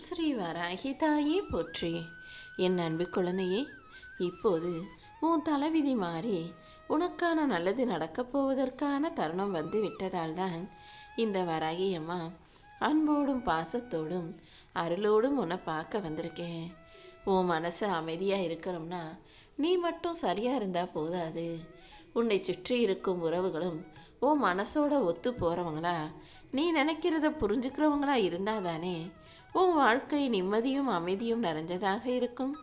ஸ்ரீ வராகி தாயே போற்றி. என் அன்பு குழந்தையே, இப்போது உன் தலைவிதி மாறி உனக்கான நல்லது நடக்கப் போவதற்கான தருணம் வந்து விட்டதால் தான் இந்த வராகி அம்மா அன்போடும் பாசத்தோடும் அருளோடும் உன்னை பார்க்க வந்திருக்கேன். உன் மனசு அமைதியாக இருக்கணும்னா நீ மட்டும் சரியாக இருந்தால் போதாது. உன்னை சுற்றி இருக்கும் உறவுகளும் உன் மனசோட ஒத்து போகிறவங்களா, நீ நினைக்கிறத புரிஞ்சுக்கிறவங்களா இருந்தால் தானே உன் வாழ்க்கை நிம்மதியும் அமைதியும் நிறைஞ்சதாக இருக்கும்.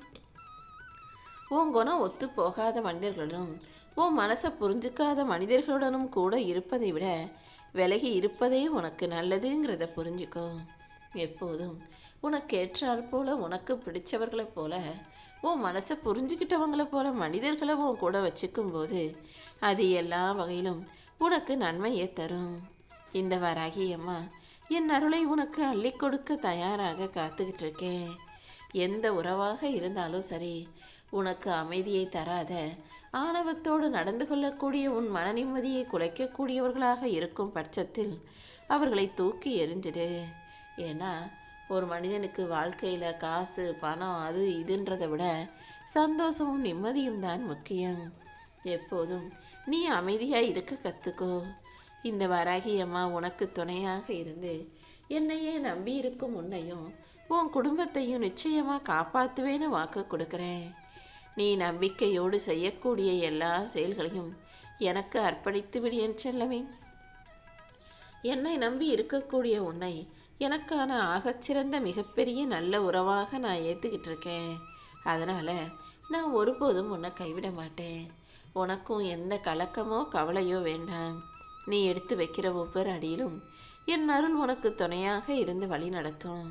உன் குணம் ஒத்து போகாத மனிதர்களும் உன் மனசை புரிஞ்சுக்காத மனிதர்களுடனும் கூட இருப்பதை விட விலகி இருப்பதே உனக்கு நல்லதுங்கிறத புரிஞ்சுக்கோ. எப்போதும் உனக்கு ஏற்றால் போல உனக்கு பிடிச்சவர்களை போல உன் மனசை புரிஞ்சுக்கிட்டவங்களை போல மனிதர்களை உன் கூட வச்சுக்கும் போது அது எல்லா வகையிலும் உனக்கு நன்மையே தரும். இந்த வராகி அம்மா என் அருளை உனக்கு அள்ளி கொடுக்க தயாராக காத்துக்கிட்டு இருக்கேன். எந்த உறவாக இருந்தாலும் சரி, உனக்கு அமைதியை தராத ஆணவத்தோடு நடந்து கொள்ளக்கூடிய உன் மன நிம்மதியை குலைக்கக்கூடியவர்களாக இருக்கும் பட்சத்தில் அவர்களை தூக்கி எறிஞ்சிடு. ஏன்னா ஒரு மனிதனுக்கு வாழ்க்கையில் காசு பணம் அது இதுன்றதை விட சந்தோஷமும் நிம்மதியும் தான் முக்கியம். எப்போதும் நீ அமைதியாக இருக்க கற்றுக்கோ. இந்த வராகி அம்மா உனக்கு துணையாக இருந்து என்னையே நம்பி இருக்கும் உன்னையும் உன் குடும்பத்தையும் நிச்சயமாக காப்பாற்றுவேன்னு வாக்கு கொடுக்குறேன். நீ நம்பிக்கையோடு செய்யக்கூடிய எல்லா செயல்களையும் எனக்கு அர்ப்பணித்து விடு என் செல்லமே. என்னை நம்பி இருக்கக்கூடிய உன்னை எனக்கான ஆகச்சிறந்த மிகப்பெரிய நல்ல உறவாக நான் ஏற்றுக்கிட்டு இருக்கேன். அதனால் நான் ஒருபோதும் உன்னை கைவிட மாட்டேன். உனக்கும் எந்த கலக்கமோ கவலையோ வேண்டாம். நீ எடுத்து வைக்கிற ஒவ்வொரு அடியிலும் என் அருள் உனக்கு துணையாக இருந்து வழி நடத்தும்.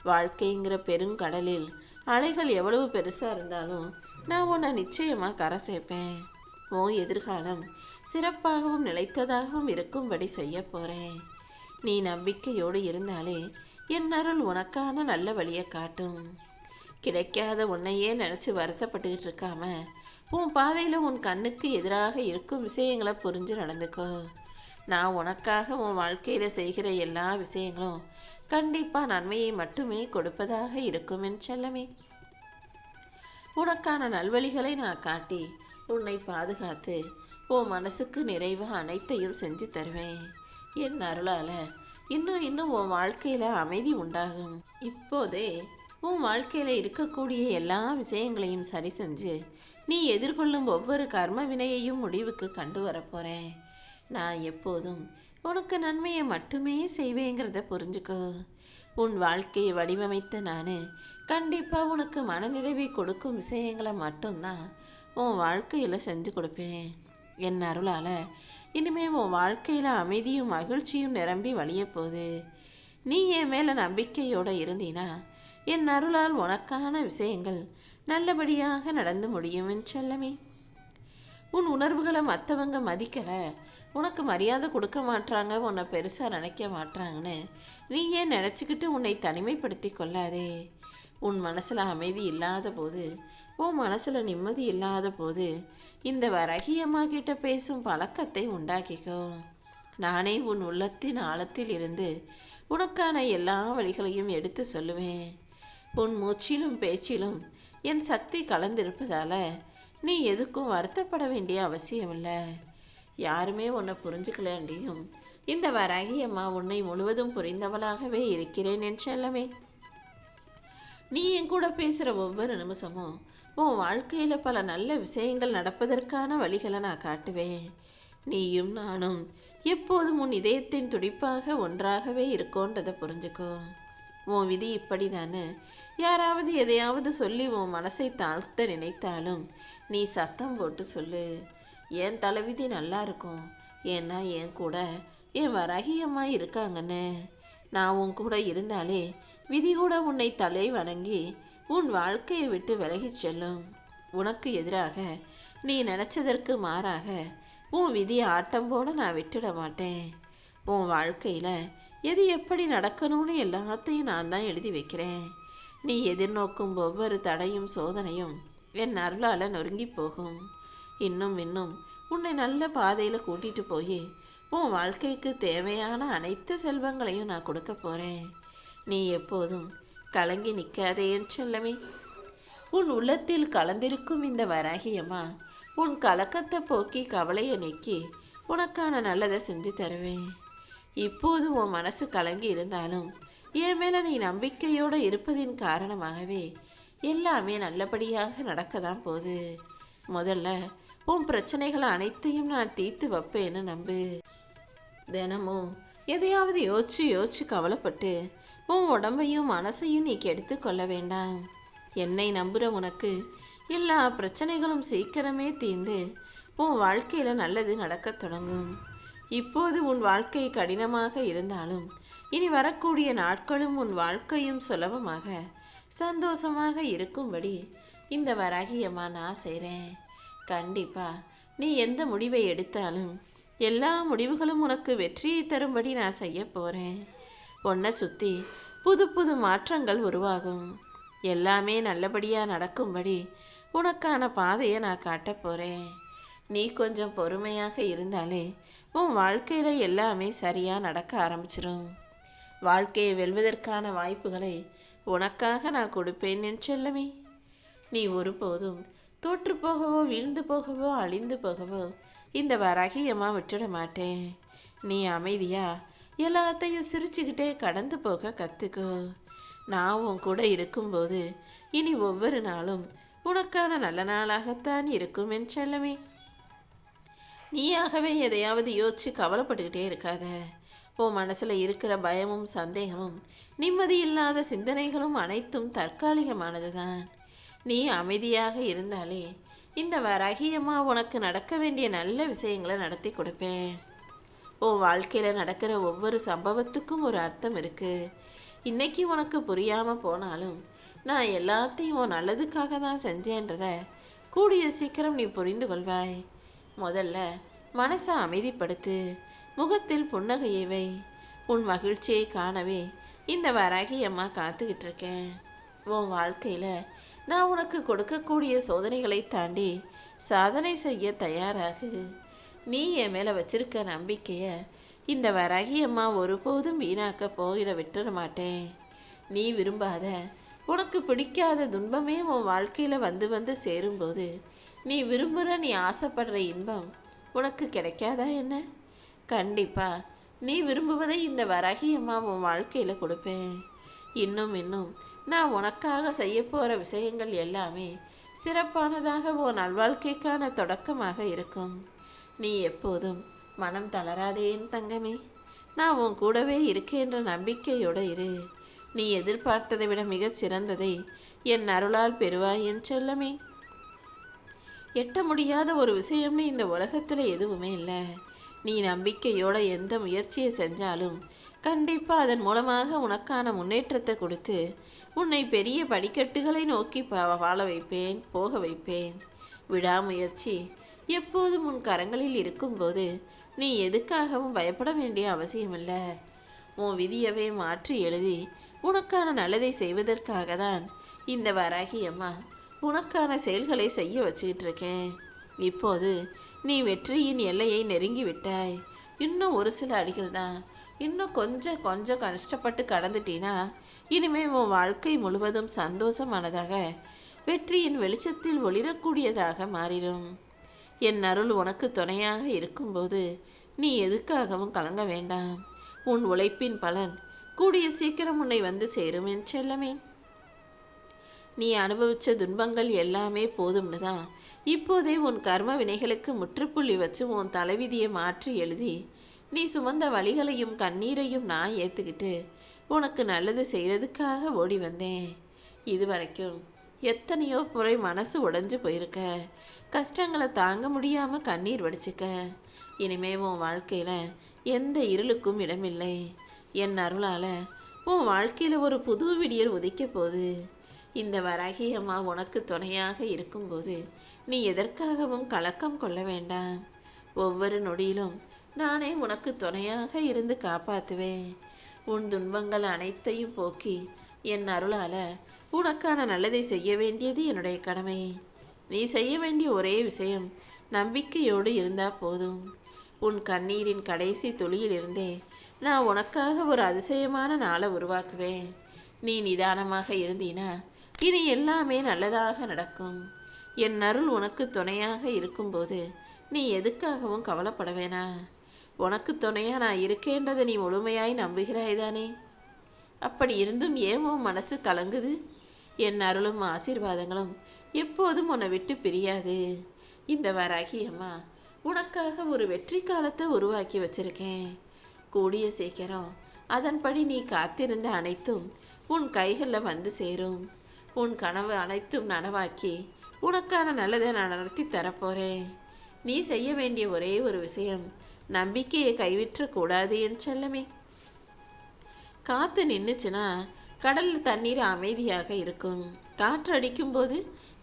வாழ்க்கைங்கிற பெருங்கடலில் அலைகள் எவ்வளவு பெருசாக இருந்தாலும் நான் உன்னை நிச்சயமாக கரை சேர்ப்பேன். உன் எதிர்காலம் சிறப்பாகவும் நிலைத்ததாகவும் இருக்கும்படி செய்ய போகிறேன். நீ நம்பிக்கையோடு இருந்தாலே என் அருள் உனக்கான நல்ல வழியை காட்டும். கிடைக்காத உன்னையே நினச்சி வருத்தப்பட்டுக்கிட்டு இருக்காம உன் பாதையில் உன் கண்ணுக்கு எதிராக இருக்கும் விஷயங்களை புரிஞ்சு நடந்துக்கோ. நான் உனக்காக உன் வாழ்க்கையில் செய்கிற எல்லா விஷயங்களும் கண்டிப்பாக நன்மையை மட்டுமே கொடுப்பதாக இருக்கும் என் செல்லமே. உனக்கான நல்வழிகளை நான் காட்டி உன்னை பாதுகாத்து உன் மனசுக்கு நிறைவாக அனைத்தையும் செஞ்சு தருவேன். என் அருளால் இன்னும் உன் வாழ்க்கையில் அமைதி உண்டாகும். இப்போதே உன் வாழ்க்கையில் இருக்கக்கூடிய எல்லா விஷயங்களையும் சரி செஞ்சு நீ எதிர்கொள்ளும் ஒவ்வொரு கர்ம வினையையும் முடிவுக்கு கண்டு வரப்போகிறேன். நான் எப்போதும் உனக்கு நன்மையை மட்டுமே செய்வேங்கிறத புரிஞ்சுக்கோ. உன் வாழ்க்கையை வடிவமைத்த நான் கண்டிப்பாக உனக்கு மனநிறைவை கொடுக்கும் விஷயங்களை மட்டும்தான் உன் வாழ்க்கையில் செஞ்சு கொடுப்பேன். என் அருளால் இனிமேல் உன் வாழ்க்கையில் அமைதியும் மகிழ்ச்சியும் நிரம்பி வழிய போகுது. நீ என் மேலே நம்பிக்கையோடு இருந்தீனா என் அருளால் உனக்கான விஷயங்கள் நல்லபடியாக நடந்து முடியும் என் செல்லமே. உன் உணர்வுகளை மற்றவங்க மதிக்கலை, உனக்கு மரியாதை கொடுக்க மாட்டாங்க, உன்னை பெருசாக நினைக்க மாட்டாங்கன்னு நீ ஏன் நினச்சிக்கிட்டு உன்னை தனிமைப்படுத்தி கொள்ளாதே. உன் மனசில் அமைதி இல்லாத போது, உன் மனசில் நிம்மதி இல்லாத போது இந்த வராகி அம்மா கிட்ட பேசும் பழக்கத்தை உண்டாக்கிக்கோ. நானே உன் உள்ளத்தின் ஆழத்தில் இருந்து உனக்கான எல்லா வழிகளையும் எடுத்து சொல்லுவேன். உன் மூச்சிலும் பேச்சிலும் என் சக்தி கலந்திருப்பதால் நீ எதுக்கும் வருத்தப்பட வேண்டிய அவசியம் இல்லை. யாருமே உன்னை புரிஞ்சுக்கலாண்டியும் இந்த வராகி அம்மா உன்னை முழுவதும் புரிந்தவளாகவே இருக்கிறேன் என் செல்லமே. நீ என் கூட பேசுகிற ஒவ்வொரு நிமிஷமும் உன் வாழ்க்கையில் பல நல்ல விஷயங்கள் நடப்பதற்கான வழிகளை நான் காட்டுவேன். நீயும் நானும் எப்போதும் உன் இதயத்தின் துடிப்பாக ஒன்றாகவே இருக்கோன்றதை புரிஞ்சுக்கோ. உன் விதி இப்படி தானே. யாராவது எதையாவது சொல்லி உன் மனசை தாழ்த்த நினைத்தாலும் நீ சத்தம் போட்டு சொல்லு, என் தலைவிதி நல்லா இருக்கும், ஏன்னா என் கூட என் வராகி அம்மா இருக்காங்கன்னு. நான் உன் கூட இருந்தாலே விதி கூட உன்னை தலை வணங்கி உன் வாழ்க்கையை விட்டு விலகி செல்லும். உனக்கு எதிராக நீ நினச்சதற்கு மாறாக உன் விதி ஆட்டம் போட நான் விட்டுட மாட்டேன். உன் வாழ்க்கையில் எது எப்படி நடக்கணும்னு எல்லாத்தையும் நான் தான் எழுதி வைக்கிறேன். நீ எதிர்நோக்கும் ஒவ்வொரு தடையும் சோதனையும் என் அருளால் நொறுங்கி போகும். இன்னும் உன்னை நல்ல பாதையில் கூட்டிகிட்டு போய் உன் வாழ்க்கைக்கு தேவையான அனைத்து செல்வங்களையும் நான் கொடுக்க போகிறேன். நீ எப்போதும் கலங்கி நிற்காதே என் செல்லமே. உன் உள்ளத்தில் கலந்திருக்கும் இந்த வராகியம்மா உன் கலக்கத்தை போக்கி கவலையை நீக்கி உனக்கான நல்லதை செஞ்சு தருவேன். இப்போது உன் மனசு கலங்கி இருந்தாலும் என் மேல நீ நம்பிக்கையோடு இருப்பதின் காரணமாகவே எல்லாமே நல்லபடியாக நடக்கதான் போகுது. முதல்ல உன் பிரச்சனைகளை அனைத்தையும் நான் தீர்த்து வைப்பேன்னு நம்பு. தினமும் எதையாவது யோசிச்சு கவலைப்பட்டு உன் உடம்பையும் மனசையும் நீ கெடுத்து கொள்ள வேண்டாம். என்னை நம்புகிற உனக்கு எல்லா பிரச்சனைகளும் சீக்கிரமே தீர்ந்து உன் வாழ்க்கையில நல்லது நடக்க தொடங்கும். இப்போது உன் வாழ்க்கை கடினமாக இருந்தாலும் இனி வரக்கூடிய நாட்களும் உன் வாழ்க்கையும் சுலபமாக சந்தோஷமாக இருக்கும்படி இந்த வராகியம்மா நான் செய்கிறேன். கண்டிப்பா நீ எந்த முடிவை எடுத்தாலும் எல்லா முடிவுகளும் உனக்கு வெற்றியை தரும்படி நான் செய்ய போறேன். உன்னை சுத்தி புது புது மாற்றங்கள் உருவாகும். எல்லாமே நல்லபடியா நடக்கும்படி உனக்கான பாதையை நான் காட்ட போறேன். நீ கொஞ்சம் பொறுமையாக இருந்தாலே உன் வாழ்க்கையில எல்லாமே சரியா நடக்க ஆரம்பிச்சிடும். வாழ்க்கையை வெல்வதற்கான வாய்ப்புகளை உனக்காக நான் கொடுப்பேன் என் செல்லமே. நீ ஒருபோதும் தோற்று போகவோ வீழ்ந்து போகவோ அழிந்து போகவோ இந்த வராகியம்மா விட்டுட மாட்டேன். நீ அமைதியா எல்லாத்தையும் சிரிச்சுக்கிட்டே கடந்து போக கத்துக்கோ. நான் உன் கூட இருக்கும்போது இனி ஒவ்வொரு நாளும் உனக்கான நல்ல நாளாகத்தான் இருக்கும் என் செல்லமே. நீயாகவே எதையாவது யோசிச்சு கவலைப்பட்டுக்கிட்டே இருக்காத. உன் மனசுல இருக்கிற பயமும் சந்தேகமும் நிம்மதி இல்லாத சிந்தனைகளும் அனைத்தும் தற்காலிகமானதுதான். நீ அமைதியாக இருந்தாலே இந்த வராகியம்மா உனக்கு நடக்க வேண்டிய நல்ல விஷயங்களை நடத்தி கொடுப்பேன். உன் வாழ்க்கையில நடக்கிற ஒவ்வொரு சம்பவத்துக்கும் ஒரு அர்த்தம் இருக்கு. இன்னைக்கு உனக்கு புரியாம போனாலும் நான் எல்லாத்தையும் உன் நல்லதுக்காக தான் செஞ்சேன்றத கூடிய சீக்கிரம் நீ புரிந்து கொள்வாய். முதல்ல மனசை அமைதிப்படுத்து, முகத்தில் புன்னகையை வை. உன் மகிழ்ச்சியை காணவே இந்த வராகியம்மா காத்துக்கிட்டு இருக்கேன். உன் வாழ்க்கையில நான் உனக்கு கொடுக்கக்கூடிய சோதனைகளை தாண்டி சாதனை செய்ய தயாராகு. நீ என் மேல வச்சிருக்க நம்பிக்கைய இந்த வராகியம்மா ஒருபோதும் வீணாக்க போயிட விட்டுற மாட்டேன். நீ விரும்பாத உனக்கு பிடிக்காத துன்பமே உன் வாழ்க்கையில வந்து வந்து சேரும்போது நீ விரும்புகிற நீ ஆசைப்படுற இன்பம் உனக்கு கிடைக்காதா என்ன? கண்டிப்பா நீ விரும்புவதை இந்த வராகியம்மா உன் வாழ்க்கையில கொடுப்பேன். இன்னும் நான் உனக்காக செய்ய போற விஷயங்கள் எல்லாமே சிறப்பானதாக உன் நல்வாழ்க்கைக்கான தொடக்கமாக இருக்கும். நீ எப்போதும் மனம் தளராதேன் தங்கமே. நான் உன் கூடவே இருக்கேன்ற நம்பிக்கையோட இரு. நீ எதிர்பார்த்ததை விட மிகச் சிறந்ததை என் அருளால் பெறுவாய் என் செல்லமே. எட்ட முடியாத ஒரு விஷயம்னு இந்த உலகத்துல எதுவுமே இல்லை. நீ நம்பிக்கையோட எந்த முயற்சியை செஞ்சாலும் கண்டிப்பா அதன் மூலமாக உனக்கான முன்னேற்றத்தை கொடுத்து உன்னை பெரிய படிக்கட்டுகளை நோக்கி வாழ வைப்பேன், போக வைப்பேன். விடாமுயற்சி எப்போதும் உன் கரங்களில் இருக்கும்போது நீ எதுக்காகவும் பயப்பட வேண்டிய அவசியமில்லை. உன் விதியவே மாற்றி எழுதி உனக்கான நல்லதை செய்வதற்காக தான் இந்த வராகியம்மா உனக்கான செயல்களை செய்ய வச்சுக்கிட்டு இருக்கேன். இப்போது நீ வெற்றியின் எல்லையை நெருங்கி விட்டாய். இன்னும் ஒரு சில அடிகள் தான். இன்னும் கொஞ்சம் கஷ்டப்பட்டு கடந்துட்டீனா இனிமே உன் வாழ்க்கை முழுவதும் சந்தோஷமானதாக வெற்றியின் வெளிச்சத்தில் ஒளிரக்கூடியதாக மாறிடும். என் அருள் உனக்கு துணையாக இருக்கும்போது நீ எதுக்காகவும் கலங்க வேண்டாம். உன் உழைப்பின் பலன் கூடிய சீக்கிரம் உன்னை வந்து சேரும் என் செல்லமே. நீ அனுபவிச்ச துன்பங்கள் எல்லாமே போதும்னு தான் இப்போதே உன் கர்ம வினைகளுக்கு முற்றுப்புள்ளி வச்சு உன் தலைவிதியை மாற்றி எழுதி நீ சுமந்த வலிகளையும் கண்ணீரையும் நான் ஏற்றுக்கிட்டு உனக்கு நல்லது செய்கிறதுக்காக ஓடி வந்தேன். இது வரைக்கும் எத்தனையோ முறை மனசு உடைஞ்சு போயிருக்க, கஷ்டங்களை தாங்க முடியாமல் கண்ணீர் வடிச்சுக்க. இனிமே உன் வாழ்க்கையில் எந்த இருளுக்கும் இடமில்லை. என் அருளால் உன் வாழ்க்கையில் ஒரு புது விடியல் உதிக்க போகுது. இந்த வராகியம்மா உனக்கு துணையாக இருக்கும்போது நீ எதற்காகவும் கலக்கம் கொள்ள வேண்டாம். ஒவ்வொரு நொடியிலும் நானே உனக்கு துணையாக இருந்து காப்பாற்றுவேன். உன் துன்பங்கள் அனைத்தையும் போக்கி என் அருளால் உனக்கான நல்லதை செய்ய வேண்டியது என்னுடைய கடமை. நீ செய்ய வேண்டிய ஒரே விஷயம் நம்பிக்கையோடு இருந்தா போதும். உன் கண்ணீரின் கடைசி துளியிலிருந்தே நான் உனக்காக ஒரு அதிசயமான நாளை உருவாக்குவேன். நீ நிதானமாக இருந்தீனா இனி எல்லாமே நல்லதாக நடக்கும். என் அருள் உனக்கு துணையாக இருக்கும்போது நீ எதுக்காகவும் கவலைப்பட வேணா. உனக்கு துணையா நான் இருக்கேன்றதை நீ முழுமையாய் நம்புகிறாய்தானே? அப்படி இருந்தும் ஏன் உன் மனசு கலங்குது? என் அருளும் ஆசீர்வாதங்களும் எப்போதும் உன்னை விட்டு பிரியாது. இந்த வராகி அம்மா உனக்காக ஒரு வெற்றி காலத்தை உருவாக்கி வச்சிருக்கேன். கூடிய சீக்கிரம் அதன்படி நீ காத்திருந்த அனைத்தும் உன் கைகளில் வந்து சேரும். உன் கனவு அனைத்தும் நனவாக்கி உனக்கான நல்லதை நான் நடத்தி தரப்போறேன். நீ செய்ய வேண்டிய ஒரே ஒரு விஷயம், நம்பிக்கையை கைவிற்றக்கூடாது என் செல்லமே. காத்து நின்றுச்சுன்னா கடல் தண்ணீர் அமைதியாக இருக்கும். காற்று அடிக்கும்போது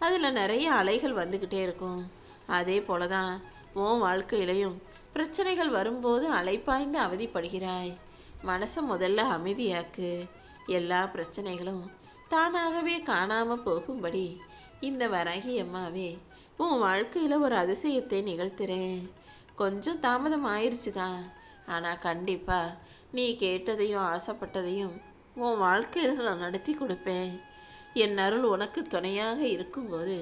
அதில் நிறைய அலைகள் வந்துக்கிட்டே இருக்கும். அதே போலதான் உன் வாழ்க்கையிலையும் பிரச்சனைகள் வரும்போது அலைப்பாய்ந்து அவதிப்படுகிறாய். மனசை முதல்ல அமைதியாக்கு. எல்லா பிரச்சனைகளும் தானாகவே காணாம போகும்படி இந்த வராகி அம்மாவே உன் வாழ்க்கையில ஒரு அதிசயத்தை நிகழ்த்துறேன். கொஞ்சம் தாமதம் ஆயிடுச்சுதான், ஆனா கண்டிப்பா நீ கேட்டதையும் ஆசைப்பட்டதையும் உன் வாழ்க்கையில நான் நடத்தி கொடுப்பேன். என் அருள் உனக்கு துணையாக இருக்கும்போது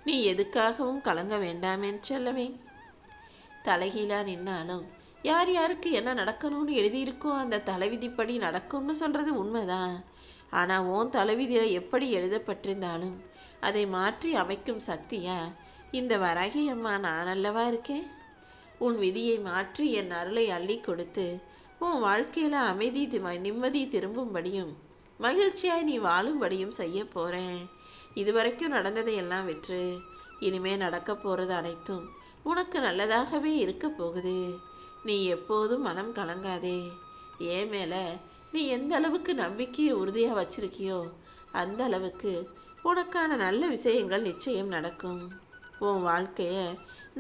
நீ எதுக்காகவும் கலங்க வேண்டாமேன்னு செல்லவே. தலைகீழா நின்னாலும் யார் யாருக்கு என்ன நடக்கணும்னு எழுதியிருக்கோ அந்த தலைவிதிப்படி நடக்கும்னு சொல்றது உண்மைதான். ஆனா உன் தலைவிதியில எப்படி எழுதப்பட்டிருந்தாலும் அதை மாற்றி அமைக்கும் சக்தியா இந்த வராகி அம்மா நான் அல்லவா இருக்கேன். உன் விதியை மாற்றி என் அருளை அள்ளி கொடுத்து உன் வாழ்க்கையில அமைதி நிம்மதி திரும்பும்படியும் மகிழ்ச்சியாய் நீ வாழும்படியும் செய்ய போறேன். இதுவரைக்கும் நடந்ததையெல்லாம் விற்று இனிமே நடக்க போறது அனைத்தும் உனக்கு நல்லதாகவே இருக்க போகுது. நீ எப்போதும் மனம் கலங்காதே. ஏன் மேல நீ எந்த அளவுக்கு நம்பிக்கையை உறுதியா வச்சிருக்கியோ அந்த அளவுக்கு உனக்கான நல்ல விஷயங்கள் நிச்சயம் நடக்கும். உன் வாழ்க்கைய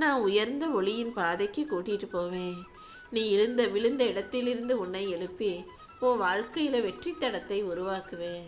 நான் உயர்ந்த ஒளியின் பாதைக்கு கூட்டிட்டு போவேன். நீ விழுந்த இடத்திலிருந்து உன்னை எழுப்பி உன் வாழ்க்கையில வெற்றி தடத்தை உருவாக்குவேன்.